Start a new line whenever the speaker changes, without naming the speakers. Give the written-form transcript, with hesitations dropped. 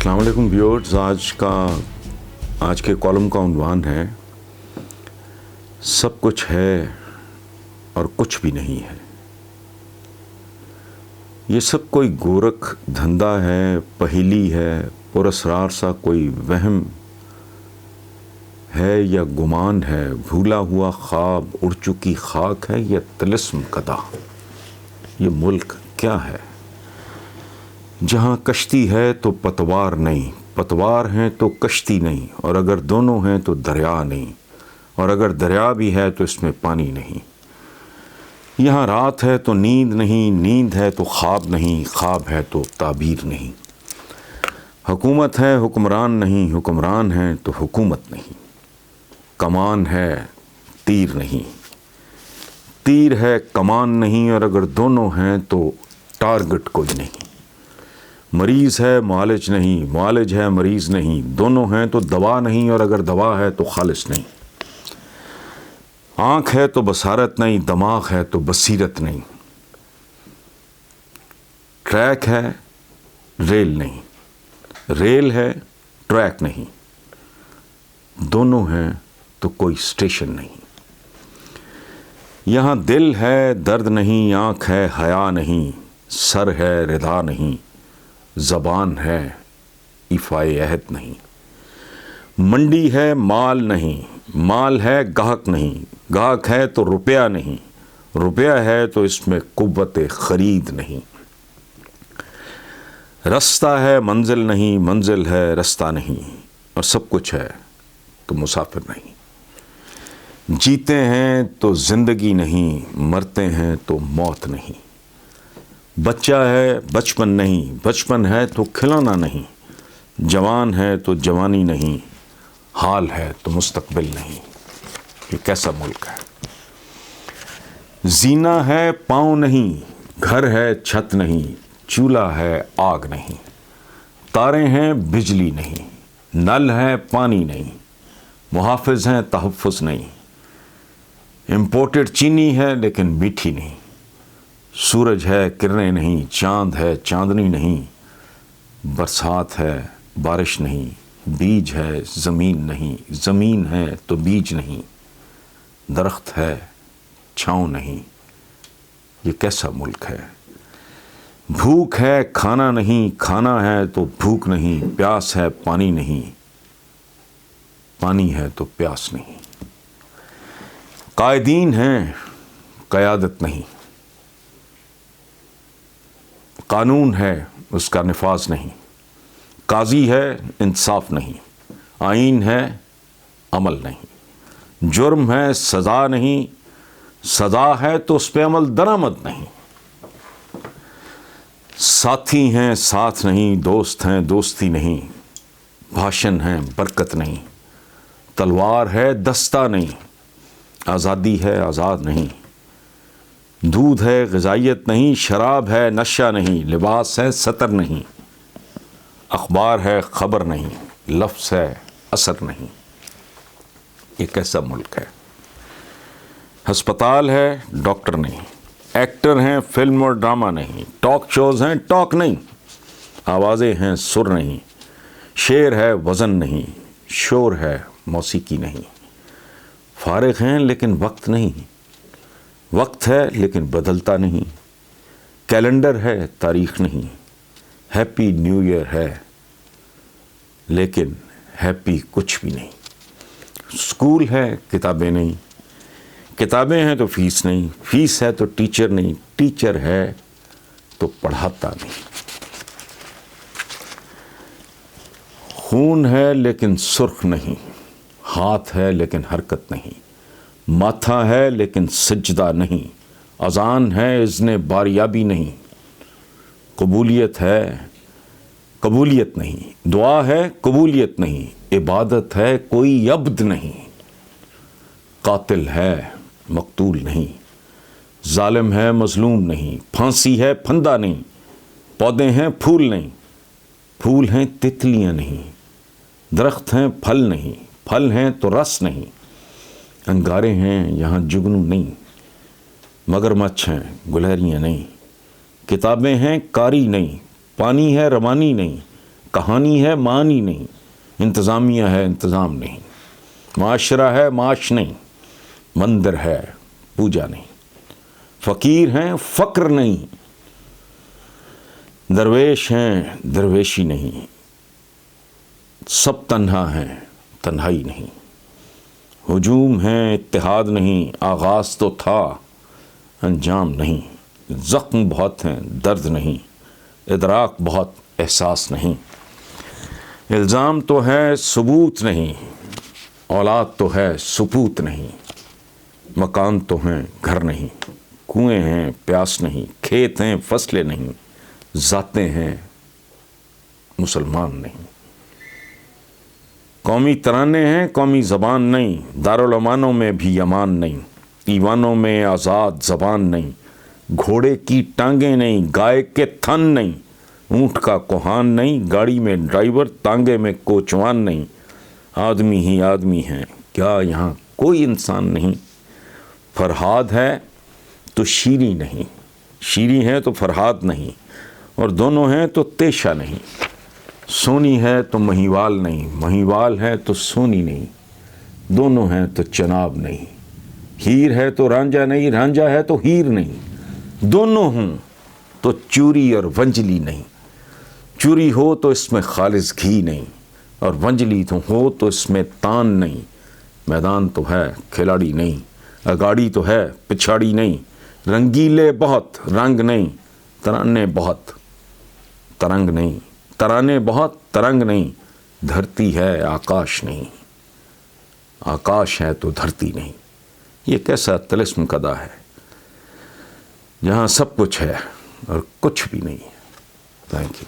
السلام علیکم ویورز، آج کے کالم کا عنوان ہے سب کچھ ہے اور کچھ بھی نہیں ہے۔ یہ سب کوئی گورکھ دھندا ہے، پہیلی ہے، پراسرار سا کوئی وہم ہے یا گمان ہے، بھولا ہوا خواب، اڑ چکی خاک ہے یا طلسم کدا۔ یہ ملک کیا ہے جہاں کشتی ہے تو پتوار نہیں، پتوار ہیں تو کشتی نہیں، اور اگر دونوں ہیں تو دریا نہیں، اور اگر دریا بھی ہے تو اس میں پانی نہیں۔ یہاں رات ہے تو نیند نہیں، نیند ہے تو خواب نہیں، خواب ہے تو تعبیر نہیں۔ حکومت ہے حکمران نہیں، حکمران ہے تو حکومت نہیں۔ کمان ہے تیر نہیں، تیر ہے کمان نہیں، اور اگر دونوں ہیں تو ٹارگٹ کوئی نہیں۔ مریض ہے معالج نہیں، معالج ہے مریض نہیں، دونوں ہیں تو دوا نہیں، اور اگر دوا ہے تو خالص نہیں۔ آنکھ ہے تو بصارت نہیں، دماغ ہے تو بصیرت نہیں۔ ٹریک ہے ریل نہیں، ریل ہے ٹریک نہیں، دونوں ہیں تو کوئی اسٹیشن نہیں۔ یہاں دل ہے درد نہیں، آنکھ ہے حیا نہیں، سر ہے رضا نہیں، زبان ہے ایفائے عہد نہیں۔ منڈی ہے مال نہیں، مال ہے گاہک نہیں، گاہک ہے تو روپیہ نہیں، روپیہ ہے تو اس میں قوت خرید نہیں۔ رستہ ہے منزل نہیں، منزل ہے رستہ نہیں، اور سب کچھ ہے تو مسافر نہیں۔ جیتے ہیں تو زندگی نہیں، مرتے ہیں تو موت نہیں۔ بچہ ہے بچپن نہیں، بچپن ہے تو کھلونا نہیں، جوان ہے تو جوانی نہیں، حال ہے تو مستقبل نہیں۔ یہ کیسا ملک ہے؟ زینہ ہے پاؤں نہیں، گھر ہے چھت نہیں، چولہا ہے آگ نہیں، تارے ہیں بجلی نہیں، نل ہے پانی نہیں، محافظ ہیں تحفظ نہیں۔ امپورٹڈ چینی ہے لیکن میٹھی نہیں، سورج ہے کرنیں نہیں، چاند ہے چاندنی نہیں، برسات ہے بارش نہیں، بیج ہے زمین نہیں، زمین ہے تو بیج نہیں، درخت ہے چھاؤں نہیں۔ یہ کیسا ملک ہے؟ بھوک ہے کھانا نہیں، کھانا ہے تو بھوک نہیں، پیاس ہے پانی نہیں، پانی ہے تو پیاس نہیں۔ قائدین ہیں قیادت نہیں، قانون ہے اس کا نفاذ نہیں، قاضی ہے انصاف نہیں، آئین ہے عمل نہیں، جرم ہے سزا نہیں، سزا ہے تو اس پہ عمل درآمد نہیں۔ ساتھی ہیں ساتھ نہیں، دوست ہیں دوستی نہیں، بھاشن ہے برکت نہیں، تلوار ہے دستہ نہیں، آزادی ہے آزاد نہیں، دودھ ہے غذائیت نہیں، شراب ہے نشہ نہیں، لباس ہے سطر نہیں، اخبار ہے خبر نہیں، لفظ ہے اثر نہیں۔ یہ کیسا ملک ہے؟ ہسپتال ہے ڈاکٹر نہیں، ایکٹر ہیں فلم اور ڈرامہ نہیں، ٹاک شوز ہیں ٹاک نہیں، آوازیں ہیں سر نہیں، شعر ہے وزن نہیں، شور ہے موسیقی نہیں۔ فارغ ہیں لیکن وقت نہیں، وقت ہے لیکن بدلتا نہیں، کیلنڈر ہے تاریخ نہیں، ہیپی نیو ایئر ہے لیکن ہیپی کچھ بھی نہیں۔ اسکول ہے کتابیں نہیں، کتابیں ہیں تو فیس نہیں، فیس ہے تو ٹیچر نہیں، ٹیچر ہے تو پڑھاتا نہیں۔ خون ہے لیکن سرخ نہیں، ہاتھ ہے لیکن حرکت نہیں، ماتھا ہے لیکن سجدہ نہیں، اذان ہے اذن باریابی نہیں، قبولیت ہے قبولیت نہیں، دعا ہے قبولیت نہیں، عبادت ہے کوئی عبد نہیں، قاتل ہے مقتول نہیں، ظالم ہے مظلوم نہیں، پھانسی ہے پھندا نہیں، پودے ہیں پھول نہیں، پھول ہیں تتلیاں نہیں، درخت ہیں پھل نہیں، پھل ہیں تو رس نہیں، انگارے ہیں یہاں جگنو نہیں، مگرمچھ ہیں گلہریاں نہیں، کتابیں ہیں کاری نہیں، پانی ہے روانی نہیں، کہانی ہے معنی نہیں، انتظامیہ ہے انتظام نہیں، معاشرہ ہے معاش نہیں، مندر ہے پوجا نہیں، فقیر ہیں فقر نہیں، درویش ہیں درویشی نہیں، سب تنہا ہیں تنہائی نہیں، ہجوم ہے اتحاد نہیں، آغاز تو تھا انجام نہیں، زخم بہت ہیں درد نہیں، ادراک بہت احساس نہیں، الزام تو ہے ثبوت نہیں، اولاد تو ہے سپوت نہیں، مکان تو ہیں گھر نہیں، کنویں ہیں پیاس نہیں، کھیت ہیں فصلیں نہیں، ذاتیں ہیں مسلمان نہیں، قومی ترانے ہیں قومی زبان نہیں، دارالامانوں میں بھی امان نہیں، ایوانوں میں آزاد زبان نہیں، گھوڑے کی ٹانگیں نہیں گائے کے تھن نہیں، اونٹ کا کوہان نہیں گاڑی میں ڈرائیور تانگے میں کوچوان نہیں، آدمی ہی آدمی ہیں کیا یہاں کوئی انسان نہیں، فرہاد ہے تو شیریں نہیں، شیریں ہے تو فرہاد نہیں، اور دونوں ہیں تو تیشہ نہیں، سونی ہے تو مہیوال نہیں، مہیوال ہے تو سونی نہیں، دونوں ہیں تو چناب نہیں، ہیر ہے تو رانجھا نہیں، رانجھا ہے تو ہیر نہیں، دونوں ہوں تو چوری اور ونجلی نہیں، چوری ہو تو اس میں خالص گھی نہیں، اور ونجلی تو ہو تو اس میں تان نہیں، میدان تو ہے کھلاڑی نہیں، اگاڑی تو ہے پچھاڑی نہیں، رنگیلے بہت رنگ نہیں، ترانے بہت ترنگ نہیں، ترانے بہت ترنگ نہیں، دھرتی ہے آکاش نہیں، آکاش ہے تو دھرتی نہیں۔ یہ کیسا طلسم کدا ہے جہاں سب کچھ ہے اور کچھ بھی نہیں ہے۔ Thank you.